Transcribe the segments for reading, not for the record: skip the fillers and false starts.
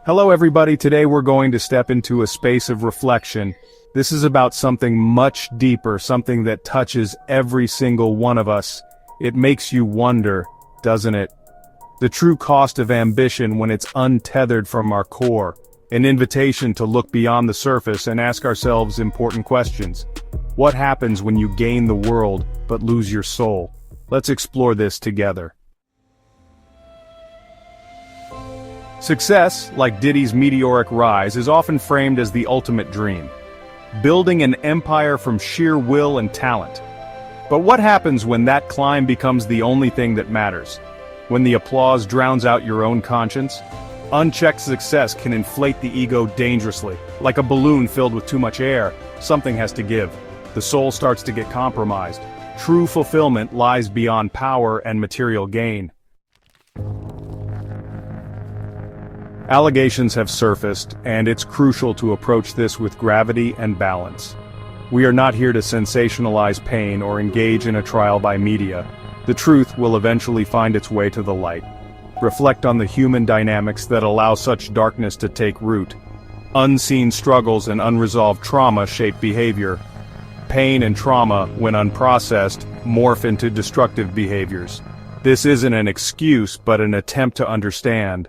Hello everybody, today we're going to step into a space of reflection. This is about something much deeper, something that touches every single one of us. It makes you wonder, doesn't it? The true cost of ambition when it's untethered from our core. An invitation to look beyond the surface and ask ourselves important questions. What happens when you gain the world, but lose your soul? Let's explore this together. Success, like Diddy's meteoric rise, is often framed as the ultimate dream. Building an empire from sheer will and talent. But what happens when that climb becomes the only thing that matters? When the applause drowns out your own conscience? Unchecked success can inflate the ego dangerously. Like a balloon filled with too much air, something has to give. The soul starts to get compromised. True fulfillment lies beyond power and material gain. Allegations have surfaced, and it's crucial to approach this with gravity and balance. We are not here to sensationalize pain or engage in a trial by media. The truth will eventually find its way to the light. Reflect on the human dynamics that allow such darkness to take root. Unseen struggles and unresolved trauma shape behavior. Pain and trauma, when unprocessed, morph into destructive behaviors. This isn't an excuse, but an attempt to understand.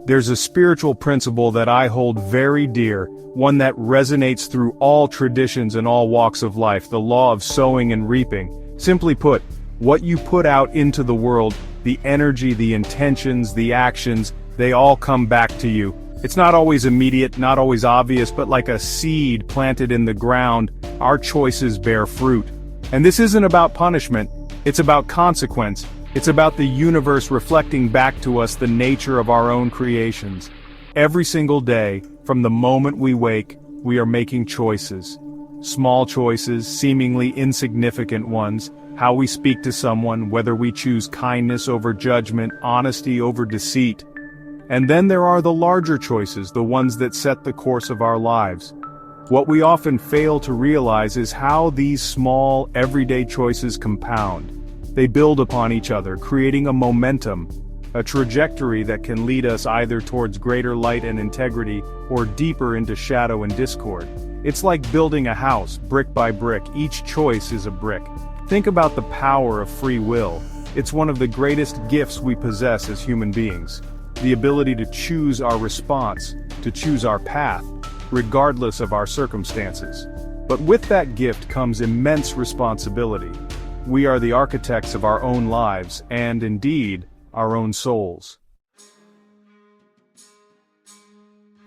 There's a spiritual principle that I hold very dear, one that resonates through all traditions and all walks of life, the law of sowing and reaping. Simply put, what you put out into the world, the energy, the intentions, the actions, they all come back to you. It's not always immediate, not always obvious, but like a seed planted in the ground, our choices bear fruit. And this isn't about punishment, it's about consequence. It's about the universe reflecting back to us the nature of our own creations. Every single day, from the moment we wake, we are making choices. Small choices, seemingly insignificant ones, how we speak to someone, whether we choose kindness over judgment, honesty over deceit. And then there are the larger choices, the ones that set the course of our lives. What we often fail to realize is how these small, everyday choices compound. They build upon each other, creating a momentum, a trajectory that can lead us either towards greater light and integrity, or deeper into shadow and discord. It's like building a house, brick by brick. Each choice is a brick. Think about the power of free will. It's one of the greatest gifts we possess as human beings. The ability to choose our response, to choose our path, regardless of our circumstances. But with that gift comes immense responsibility. We are the architects of our own lives, and indeed, our own souls.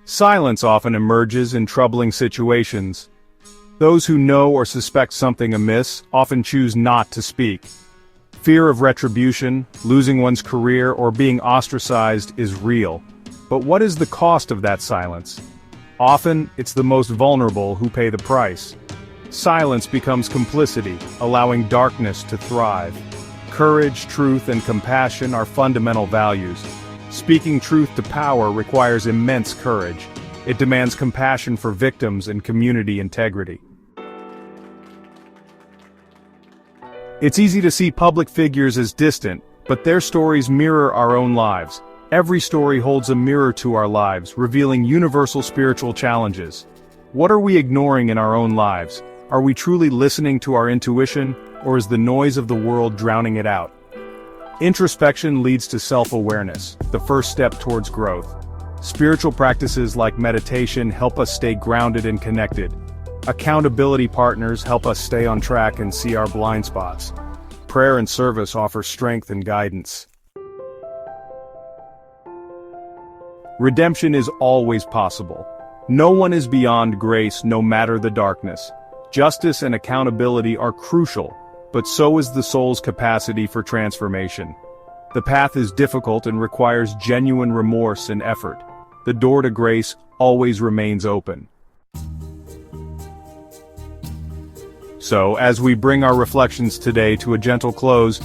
Silence often emerges in troubling situations. Those who know or suspect something amiss often choose not to speak. Fear of retribution, losing one's career, or being ostracized is real. But what is the cost of that silence? Often, it's the most vulnerable who pay the price. Silence becomes complicity, allowing darkness to thrive. Courage, truth, and compassion are fundamental values. Speaking truth to power requires immense courage. It demands compassion for victims and community integrity. It's easy to see public figures as distant, but their stories mirror our own lives. Every story holds a mirror to our lives, revealing universal spiritual challenges. What are we ignoring in our own lives? Are we truly listening to our intuition, or is the noise of the world drowning it out? Introspection leads to self-awareness, the first step towards growth. Spiritual practices like meditation help us stay grounded and connected. Accountability partners help us stay on track and see our blind spots. Prayer and service offer strength and guidance. Redemption is always possible. No one is beyond grace, no matter the darkness. Justice and accountability are crucial, but so is the soul's capacity for transformation. The path is difficult and requires genuine remorse and effort. The door to grace always remains open. So, as we bring our reflections today to a gentle close,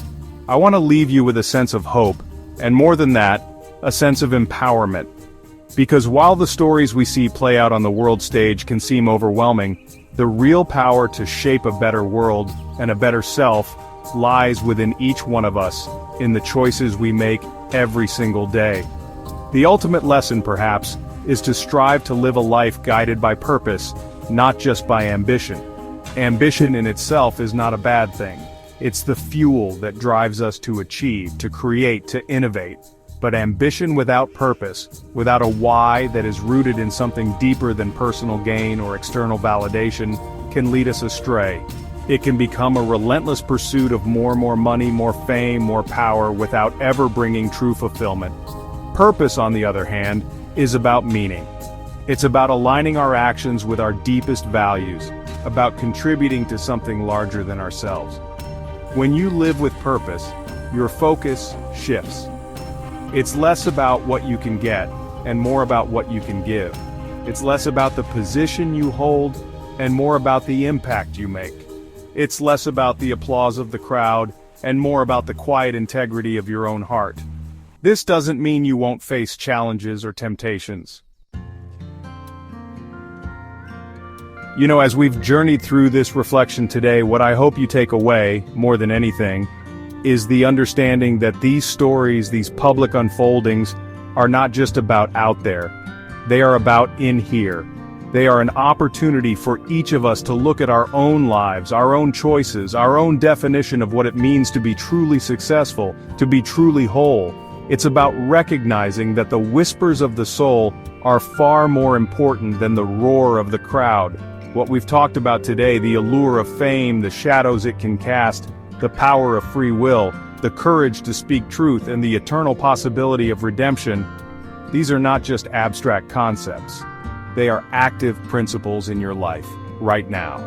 I want to leave you with a sense of hope, and more than that, a sense of empowerment. Because while the stories we see play out on the world stage can seem overwhelming, the real power to shape a better world and a better self lies within each one of us. in the choices we make every single day. The ultimate lesson, perhaps, is to strive to live a life guided by purpose, not just by ambition. Ambition in itself is not a bad thing. It's the fuel that drives us to achieve, to create, to innovate. But ambition without purpose, without a why that is rooted in something deeper than personal gain or external validation, can lead us astray. It can become a relentless pursuit of more money, more fame, more power, without ever bringing true fulfillment. Purpose, on the other hand, is about meaning. It's about aligning our actions with our deepest values, about contributing to something larger than ourselves. When you live with purpose, your focus shifts. It's less about what you can get, and more about what you can give. It's less about the position you hold, and more about the impact you make. It's less about the applause of the crowd, and more about the quiet integrity of your own heart. This doesn't mean you won't face challenges or temptations. As we've journeyed through this reflection today, what I hope you take away, more than anything, is the understanding that these stories, these public unfoldings, are not just about out there. They are about in here. They are an opportunity for each of us to look at our own lives, our own choices, our own definition of what it means to be truly successful, to be truly whole. It's about recognizing that the whispers of the soul are far more important than the roar of the crowd. What we've talked about today, the allure of fame, the shadows it can cast, the power of free will, the courage to speak truth, and the eternal possibility of redemption, these are not just abstract concepts. They are active principles in your life, right now.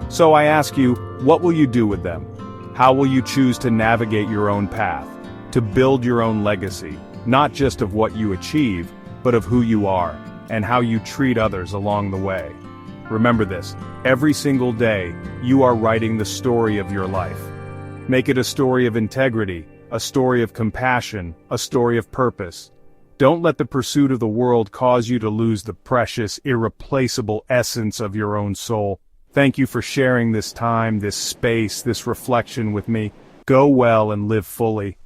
So I ask you, what will you do with them? How will you choose to navigate your own path, to build your own legacy, not just of what you achieve, but of who you are, and how you treat others along the way? Remember this, every single day, you are writing the story of your life. Make it a story of integrity, a story of compassion, a story of purpose. Don't let the pursuit of the world cause you to lose the precious, irreplaceable essence of your own soul. Thank you for sharing this time, this space, this reflection with me. Go well and live fully.